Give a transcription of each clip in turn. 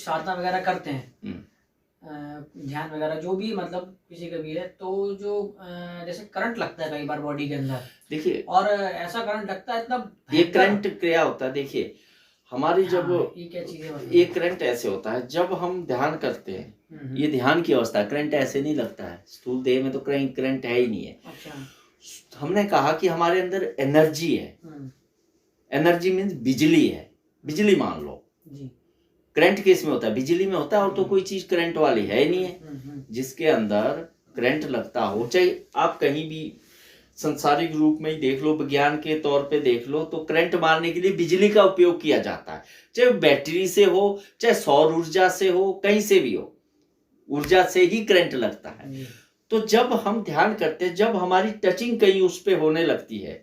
साधना वगैरह करते हैं, ध्यान वगैरह जो भी मतलब किसी का भी है, तो जो जैसे करंट लगता है कई बार बॉडी के अंदर, देखिए और ऐसा करंट लगता है इतना ये भयंकर। करंट क्या होता है, देखिए हमारी जब हाँ, ये क्या चीज़ है बताइए। ये करंट ऐसे होता है जब हम ध्यान करते हैं, ये ध्यान की अवस्था है, करंट ऐसे नहीं लगता है, स्थूल देह में तो करंट है ही नहीं है। अच्छा। हमने कहा कि हमारे अंदर एनर्जी है, एनर्जी मीन्स बिजली है, बिजली मान लो जी। करंट किस में होता है, बिजली में होता है, और तो कोई चीज करंट वाली है ही नहीं है। जिसके अंदर करंट लगता हो, चाहे आप कहीं भी संसारिक रूप में ही देख लो, विज्ञान के तौर पे देख लो, तो करंट मारने के लिए बिजली का उपयोग किया जाता है, चाहे बैटरी से हो, चाहे सौर ऊर्जा से हो, कहीं से भी हो, ऊर्जा से ही करंट लगता है। तो जब हम ध्यान करते हैं, जब हमारी टचिंग कहीं उस पे होने लगती है,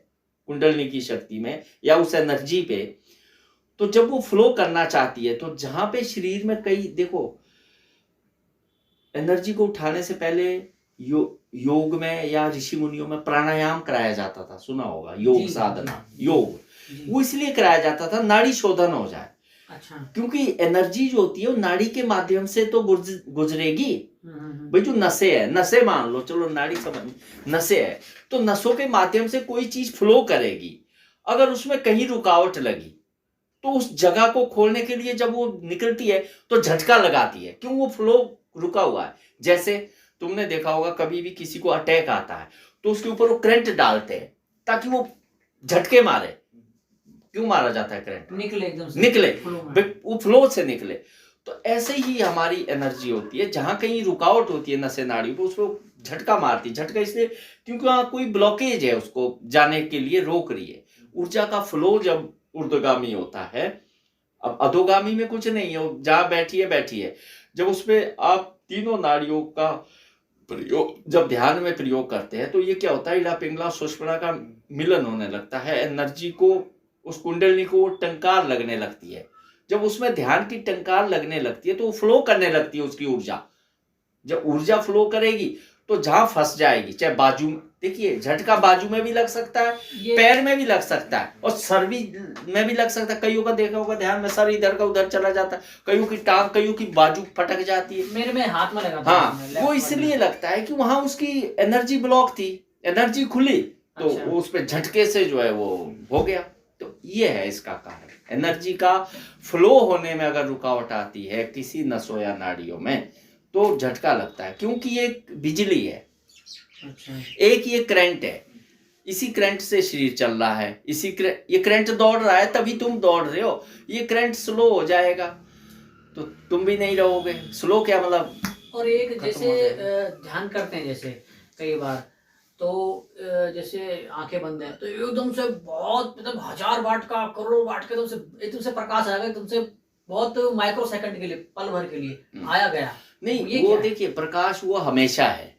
कुंडलनी की शक्ति में या उस एनर्जी पे, तो जब वो फ्लो करना चाहती है, तो जहां पे शरीर में कई, देखो एनर्जी को उठाने से पहले योग में या ऋषि मुनियों में प्राणायाम कराया जाता था, सुना होगा, योग साधना, योग वो इसलिए कराया जाता था नाड़ी शोधन हो जाए। अच्छा। क्योंकि एनर्जी जो होती है वो नाड़ी के माध्यम से तो गुजरेगी। भाई जो नसें है, नसें मान लो, चलो नाड़ी समझ, नसें है, तो नसों के माध्यम से कोई चीज फ्लो करेगी। अगर उसमें कहीं रुकावट लगी तो उस जगह को खोलने के लिए जब वो निकलती है तो झटका लगाती है, क्यों, वो फ्लो रुका हुआ है। जैसे तुमने देखा होगा कभी भी किसी को अटैक आता है तो उसके ऊपर वो करंट डालते हैं ताकि वो झटके मारे। क्यों मारा जाता है करंट, निकले एकदम से, निकले, वो फ्लो से निकले। तो ऐसे ही हमारी एनर्जी होती है, जहां कहीं रुकावट होती है नसें नाड़ी पर, उसको झटका मारती है। झटका इसलिए क्योंकि वहां कोई ब्लॉकेज है, उसको जाने के लिए रोक रही है। ऊर्जा का फ्लो जब ऊर्ध्वगामी होता है, अब अधोगामी में कुछ नहीं है, जहां बैठी है, जब उसपे आप तीनों नाड़ियों का प्रयोग जब ध्यान में प्रयोग करते हैं, तो ये क्या होता है, इड़ा पिंगला सुषुम्ना का मिलन होने लगता है, एनर्जी को, उस कुंडलनी को टंकार लगने लगती है। जब उसमें ध्यान की टंकार लगने लगती है तो वो फ्लो करने लगती है उसकी ऊर्जा। जब ऊर्जा फ्लो करेगी तो जहां फंस जाएगी, चाहे बाजू, देखिए झटका बाजू में भी लग सकता है, पैर में भी लग सकता है, और सर भी में भी लग सकता है। कईयों का देखा होगा ध्यान में, सर इधर का उधर चला जाता है, कईयों की टांग, कईयों की बाजू फटक जाती है। मेरे में हाथ में लगा था। हाँ, वो इसलिए लगता है कि वहां उसकी एनर्जी ब्लॉक थी, एनर्जी खुली तो उस पे झटके से जो है वो हो गया। तो ये है इसका कारण, एनर्जी का फ्लो होने में अगर रुकावट आती है किसी नसों या नाड़ियों में तो झटका लगता है, क्योंकि ये बिजली है। अच्छा। एक ये करंट है, इसी करंट से शरीर चल रहा है, ये करंट दौड़ रहा है तभी तुम दौड़ रहे हो। ये करंट स्लो हो जाएगा तो तुम भी नहीं रहोगे। स्लो क्या मतलब, और एक जैसे ध्यान करते हैं जैसे कई बार, तो जैसे आंखें बंद है तो एकदम से बहुत मतलब 1000 वाट का, करोड़ वाट के एकदम से प्रकाश आएगा, एकदम से बहुत माइक्रो सेकंड के लिए, पल भर के लिए आया गया। नहीं, वो देखिए प्रकाश वो हमेशा है।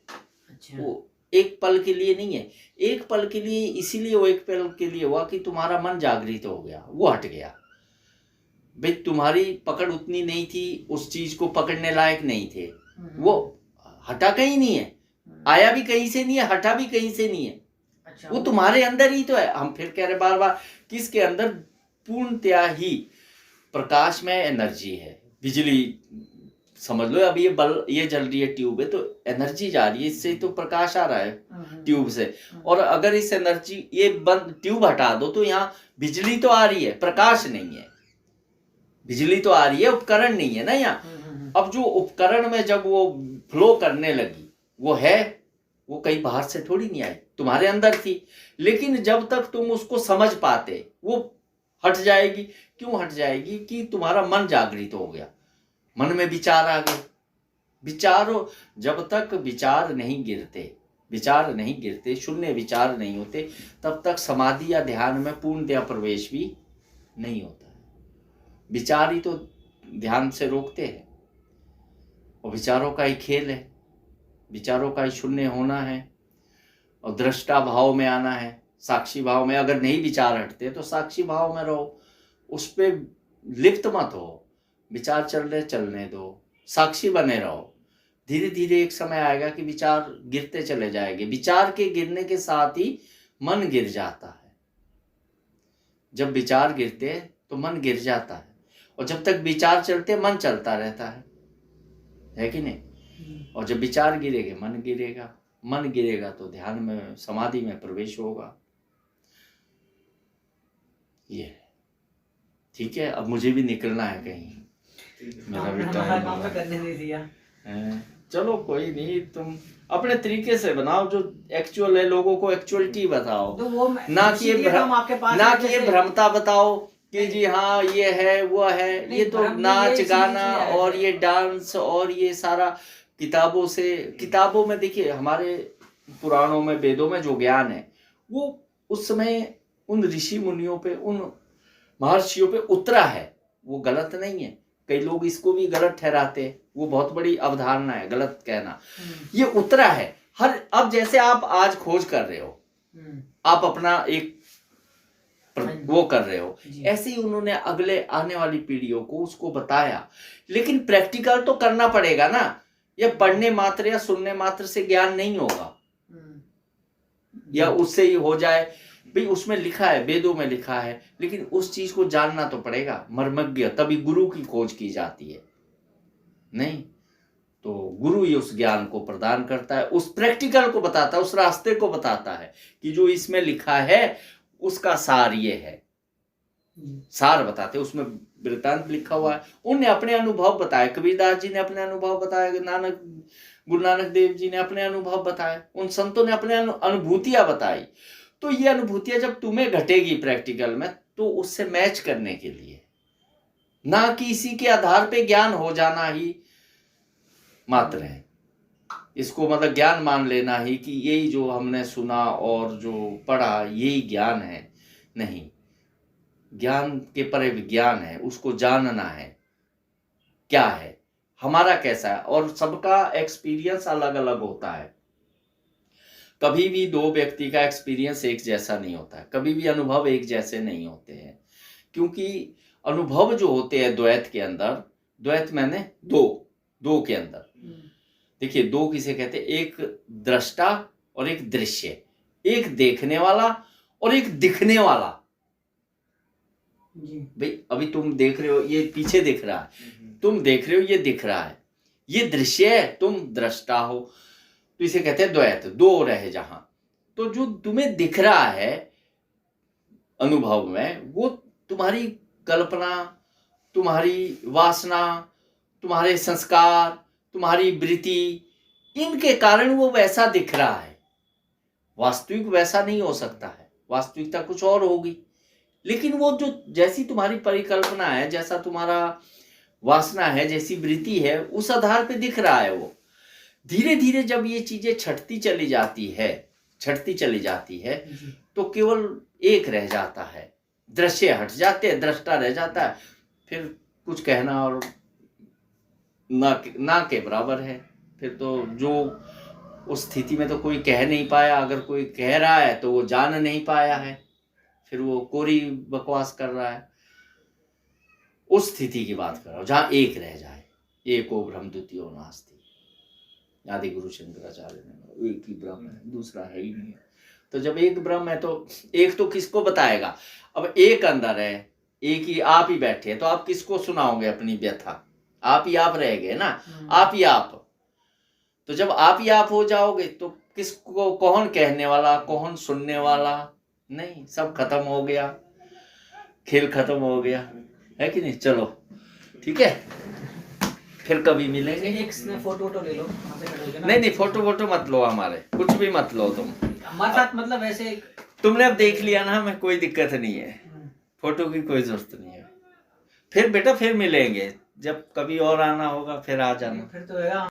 अच्छा। वो एक पल के लिए नहीं है, एक पल के लिए, इसीलिए वो एक पल के लिए हुआ कि तुम्हारा मन जागृत हो गया, वो हट गया। भाई तुम्हारी पकड़ उतनी नहीं थी, उस चीज को पकड़ने लायक नहीं थे, वो हटा कहीं नहीं है, आया भी कहीं से नहीं है, हटा भी कहीं से नहीं है। अच्छा। वो तुम्हारे अंदर ही तो है। हम फिर कह रहे बार बार, किसके अंदर, पूर्णतया ही प्रकाश में एनर्जी है, बिजली समझ लो। अभी ये जल रही है ट्यूब है तो एनर्जी जा रही है, इससे तो प्रकाश आ रहा है ट्यूब से। और अगर इस एनर्जी, ये बंद ट्यूब हटा दो तो यहाँ बिजली तो आ रही है, प्रकाश नहीं है। बिजली तो आ रही है, उपकरण नहीं है ना यहाँ। अब जो उपकरण में जब वो फ्लो करने लगी, वो है, वो कहीं बाहर से थोड़ी नहीं आई, तुम्हारे अंदर थी। लेकिन जब तक तुम उसको समझ पाते, वो हट जाएगी। क्यों हट जाएगी, कि तुम्हारा मन जागृत हो गया, मन में विचार आ गए। विचारो, जब तक विचार नहीं गिरते, शून्य विचार नहीं होते, तब तक समाधि या ध्यान में पूर्णतया प्रवेश भी नहीं होता है। विचार ही तो ध्यान से रोकते हैं, और विचारों का ही खेल है, विचारों का ही शून्य होना है, और दृष्टा भाव में आना है, साक्षी भाव में। अगर नहीं विचार हटते तो साक्षी भाव में रहो, उस पर लिप्त मत हो, विचार चलने दो, साक्षी बने रहो। धीरे धीरे एक समय आएगा कि विचार गिरते चले जाएंगे। विचार के गिरने के साथ ही मन गिर जाता है। जब विचार गिरते तो मन गिर जाता है, और जब तक विचार चलते मन चलता रहता है कि नहीं। और जब विचार गिरेगा मन गिरेगा, मन गिरेगा तो ध्यान में समाधि में प्रवेश होगा। ये ठीक है, अब मुझे भी निकलना है कहीं, मेरा भी टाइम काम करने नहीं दिया। चलो कोई नहीं, तुम अपने तरीके से बनाओ जो एक्चुअल है, लोगों को एक्चुअलिटी बताओ, तो वो ना कि ये भ्रमता बताओ कि जी हाँ ये है वो है। ये तो नाच गाना और ये डांस और ये सारा किताबों में देखिए, हमारे पुराणों में वेदों में जो ज्ञान है वो उस समय उन ऋषि मुनियों पे, उन महर्षियों पे उतरा है, वो गलत नहीं है। कई लोग इसको भी गलत ठहराते हैं, वो बहुत बड़ी अवधारणा है गलत कहना। ये उतरा है हर, अब जैसे आप आज खोज कर रहे हो, आप अपना एक वो कर रहे हो, ऐसे ही उन्होंने अगले आने वाली पीढ़ियों को उसको बताया। लेकिन प्रैक्टिकल तो करना पड़ेगा ना, या पढ़ने मात्र या सुनने मात्र से ज्ञान नहीं होगा, या उससे ही हो जाए भाई उसमें लिखा है, वेदों में लिखा है, लेकिन उस चीज को जानना तो पड़ेगा, मर्मज्ञ, तभी गुरु की खोज की जाती है। नहीं तो गुरु ही उस ज्ञान को प्रदान करता है, उस प्रैक्टिकल को बताता है, उस रास्ते को बताता है कि जो इसमें लिखा है उसका सार ये है, सार बताते, उसमें वृत्तांत लिखा हुआ है। उनने अपने अनुभव बताए, कबीरदास जी ने अपने अनुभव बताए, गुरु नानक देव जी ने अपने अनुभव बताए, उन संतों ने अपने अनुभूतियां बताई। तो ये अनुभूतियां जब तुम्हें घटेगी प्रैक्टिकल में, तो उससे मैच करने के लिए, ना कि इसी के आधार पे ज्ञान हो जाना ही मात्र है। इसको मतलब ज्ञान मान लेना ही कि यही जो हमने सुना और जो पढ़ा यही ज्ञान है, नहीं। ज्ञान के परे विज्ञान है, उसको जानना है क्या है, हमारा कैसा है। और सबका एक्सपीरियंस अलग अलग होता है, कभी भी दो व्यक्ति का एक्सपीरियंस एक जैसा नहीं होता है, कभी भी अनुभव एक जैसे नहीं होते हैं, क्योंकि अनुभव जो होते हैं द्वैत के अंदर, द्वैत मैंने दो के अंदर देखिए, दो किसे कहते हैं, एक दृष्टा और एक दृश्य, एक देखने वाला और एक दिखने वाला। भाई अभी तुम देख रहे हो, ये पीछे दिख रहा है, तुम देख रहे हो, ये दिख रहा है, ये दृश्य है, तुम दृष्टा हो, तो इसे कहते हैं द्वैत, दो रहे जहां। तो जो तुम्हें दिख रहा है अनुभव में, वो तुम्हारी कल्पना, तुम्हारी वासना, तुम्हारे संस्कार, तुम्हारी वृत्ति, इनके कारण वो वैसा दिख रहा है। वास्तविक वैसा नहीं हो सकता है, वास्तविकता कुछ और होगी। लेकिन वो जो जैसी तुम्हारी परिकल्पना है, जैसा तुम्हारा वासना है, जैसी वृत्ति है, उस आधार पे दिख रहा है वो। धीरे धीरे जब ये चीजें छटती चली जाती है तो केवल एक रह जाता है, दृश्य हट जाते हैं, दृष्टा रह जाता है। फिर कुछ कहना और ना के बराबर है। फिर तो जो उस स्थिति में तो कोई कह नहीं पाया, अगर कोई कह रहा है तो वो जान नहीं पाया है, फिर वो कोरी बकवास कर रहा है। उस स्थिति की बात कर रहा हूं जहां एक रह जाए, एको ब्रह्म द्वितीयो नास्ति, आदि गुरु शंकराचार्य ने, एक ही ब्रह्म है, दूसरा है ही नहीं। तो जब एक ब्रह्म है तो एक तो किसको बताएगा। अब एक अंदर है, एक ही आप ही बैठे हैं, तो आप किसको सुनाओगे अपनी व्यथा, आप ही आप रह गए ना, आप ही आप। तो जब आप ही आप हो जाओगे तो किसको, कौन कहने वाला, कौन सुनने वाला, नहीं, सब खत्म हो गया, खेल खत्म हो गया, है कि नहीं। चलो ठीक है, फिर कभी मिलेंगे। एक फोटो ले लो, नहीं फोटो मत लो, हमारे कुछ भी मत लो तुम हमारे साथ, मतलब ऐसे तुमने अब देख लिया ना, हमें कोई दिक्कत नहीं है, फोटो की कोई जरूरत नहीं है। फिर बेटा फिर मिलेंगे, जब कभी और आना होगा फिर आ जाना। फिर तो